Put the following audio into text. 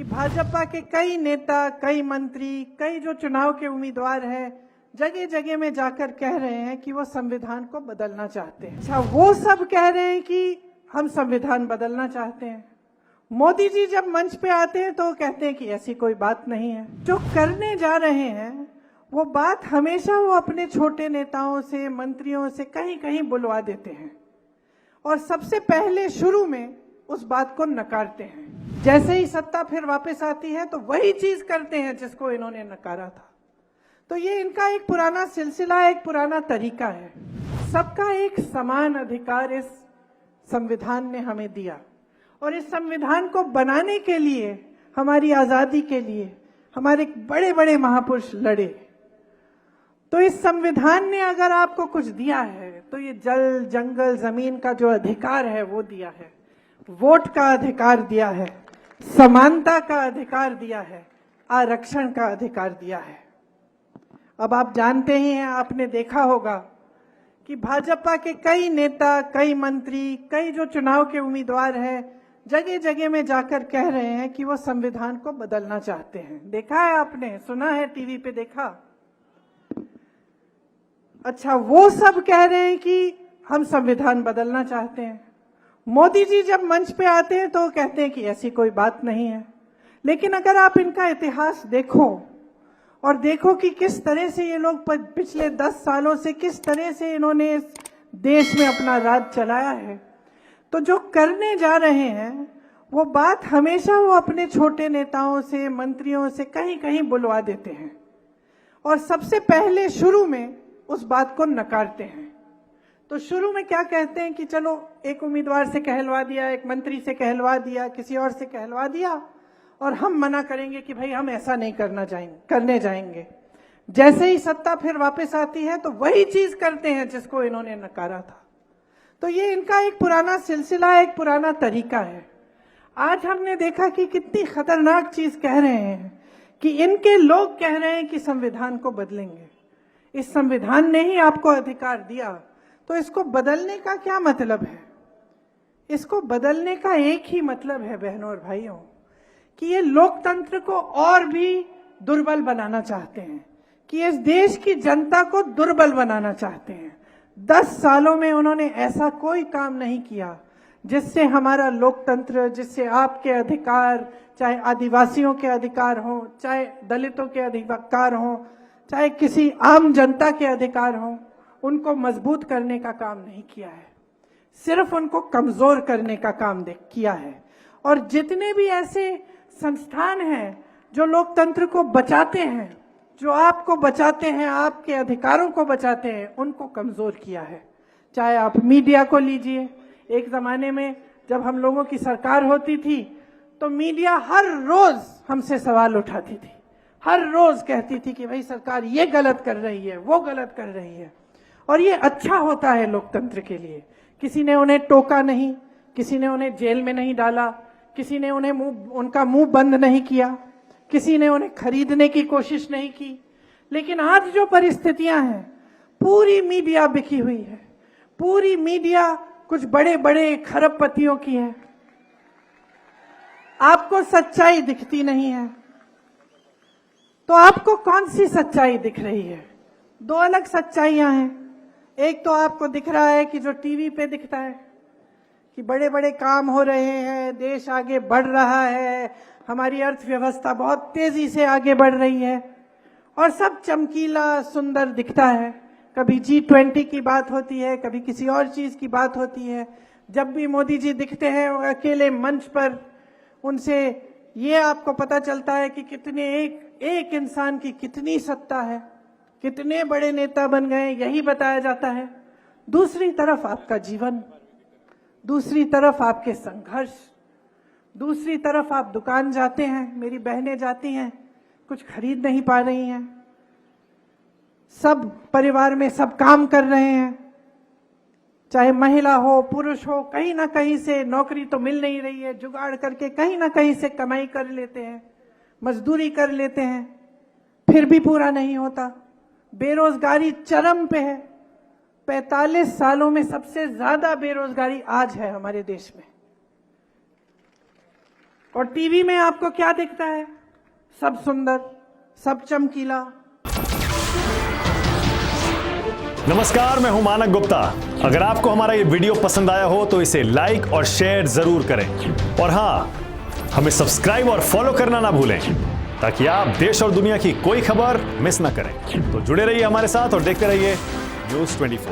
कि भाजपा के कई नेता, कई मंत्री, कई जो चुनाव के उम्मीदवार हैं, जगह जगह में जाकर कह रहे हैं कि वो संविधान को बदलना चाहते हैं। अच्छा, वो सब कह रहे हैं कि हम संविधान बदलना चाहते हैं। मोदी जी जब मंच पे आते हैं तो कहते हैं कि ऐसी कोई बात नहीं है। जो करने जा रहे हैं वो बात हमेशा वो अपने छोटे नेताओं से, मंत्रियों से कहीं कहीं बुलवा देते हैं और सबसे पहले शुरू में उस बात को नकारते हैं। जैसे ही सत्ता फिर वापस आती है तो वही चीज करते हैं जिसको इन्होंने नकारा था। तो ये इनका एक पुराना सिलसिला, एक पुराना तरीका है। सबका एक समान अधिकार इस संविधान ने हमें दिया और इस संविधान को बनाने के लिए, हमारी आजादी के लिए हमारे बड़े बड़े महापुरुष लड़े। तो इस संविधान ने अगर आपको कुछ दिया है तो ये जल, जंगल, जमीन का जो अधिकार है वो दिया है, वोट का अधिकार दिया है, समानता का अधिकार दिया है, आरक्षण का अधिकार दिया है। अब आप जानते ही हैं, आपने देखा होगा कि भाजपा के कई नेता, कई मंत्री, कई जो चुनाव के उम्मीदवार हैं, जगह जगह में जाकर कह रहे हैं कि वो संविधान को बदलना चाहते हैं। देखा है आपने, सुना है, टीवी पे देखा। अच्छा, वो सब कह रहे हैं कि हम संविधान बदलना चाहते हैं। मोदी जी जब मंच पे आते हैं तो कहते हैं कि ऐसी कोई बात नहीं है। लेकिन अगर आप इनका इतिहास देखो और देखो कि किस तरह से ये लोग पिछले 10 सालों से किस तरह से इन्होंने इस देश में अपना राज चलाया है, तो जो करने जा रहे हैं वो बात हमेशा वो अपने छोटे नेताओं से, मंत्रियों से कहीं कहीं बुलवा देते हैं और सबसे पहले शुरू में उस बात को नकारते हैं। तो शुरू में क्या कहते हैं कि चलो एक उम्मीदवार से कहलवा दिया, एक मंत्री से कहलवा दिया, किसी और से कहलवा दिया और हम मना करेंगे कि भाई हम ऐसा नहीं करने जाएंगे। जैसे ही सत्ता फिर वापस आती है तो वही चीज करते हैं जिसको इन्होंने नकारा था। तो ये इनका एक पुराना सिलसिला, एक पुराना तरीका है। आज हमने देखा कि कितनी खतरनाक चीज कह रहे हैं कि इनके लोग कह रहे हैं कि संविधान को बदलेंगे। इस संविधान ने ही आपको अधिकार दिया, तो इसको बदलने का क्या मतलब है? इसको बदलने का एक ही मतलब है बहनों और भाइयों, कि ये लोकतंत्र को और भी दुर्बल बनाना चाहते हैं, कि इस देश की जनता को दुर्बल बनाना चाहते हैं। 10 सालों में उन्होंने ऐसा कोई काम नहीं किया जिससे हमारा लोकतंत्र, जिससे आपके अधिकार, चाहे आदिवासियों के अधिकार हो, चाहे दलितों के अधिकार हो, चाहे किसी आम जनता के अधिकार हो, उनको मजबूत करने का काम नहीं किया है। सिर्फ उनको कमजोर करने का काम किया है। और जितने भी ऐसे संस्थान हैं जो लोकतंत्र को बचाते हैं, जो आपको बचाते हैं, आपके अधिकारों को बचाते हैं, उनको कमजोर किया है। चाहे आप मीडिया को लीजिए, एक जमाने में जब हम लोगों की सरकार होती थी तो मीडिया हर रोज हमसे सवाल उठाती थी, हर रोज कहती थी कि भाई सरकार ये गलत कर रही है, वो गलत कर रही है। और ये अच्छा होता है लोकतंत्र के लिए। किसी ने उन्हें टोका नहीं, किसी ने उन्हें जेल में नहीं डाला, किसी ने उनका मुंह बंद नहीं किया, किसी ने उन्हें खरीदने की कोशिश नहीं की। लेकिन आज जो परिस्थितियां हैं, पूरी मीडिया बिकी हुई है, पूरी मीडिया कुछ बड़े बड़े खरबपतियों की है। आपको सच्चाई दिखती नहीं है, तो आपको कौन सी सच्चाई दिख रही है? 2 अलग सच्चाइयां हैं। एक तो आपको दिख रहा है कि जो टीवी पे दिखता है कि बड़े बड़े काम हो रहे हैं, देश आगे बढ़ रहा है, हमारी अर्थव्यवस्था बहुत तेजी से आगे बढ़ रही है और सब चमकीला, सुंदर दिखता है। कभी G20 की बात होती है, कभी किसी और चीज की बात होती है। जब भी मोदी जी दिखते हैं अकेले मंच पर, उनसे ये आपको पता चलता है कि कितने एक इंसान की कितनी सत्ता है, कितने बड़े नेता बन गए, यही बताया जाता है। दूसरी तरफ आपका जीवन, दूसरी तरफ आपके संघर्ष, दूसरी तरफ आप दुकान जाते हैं, मेरी बहनें जाती हैं, कुछ खरीद नहीं पा रही हैं, सब परिवार में सब काम कर रहे हैं, चाहे महिला हो, पुरुष हो, कहीं ना कहीं से नौकरी तो मिल नहीं रही है, जुगाड़ करके कहीं ना कहीं से कमाई कर लेते हैं, मजदूरी कर लेते हैं, फिर भी पूरा नहीं होता। बेरोजगारी चरम पे है। 45 सालों में सबसे ज्यादा बेरोजगारी आज है हमारे देश में। और टीवी में आपको क्या दिखता है? सब सुंदर, सब चमकीला। नमस्कार, मैं हूं मानक गुप्ता। अगर आपको हमारा ये वीडियो पसंद आया हो तो इसे लाइक और शेयर जरूर करें, और हां, हमें सब्सक्राइब और फॉलो करना ना भूलें ताकि आप देश और दुनिया की कोई खबर मिस ना करें। तो जुड़े रहिए हमारे साथ और देखते रहिए न्यूज़ 24।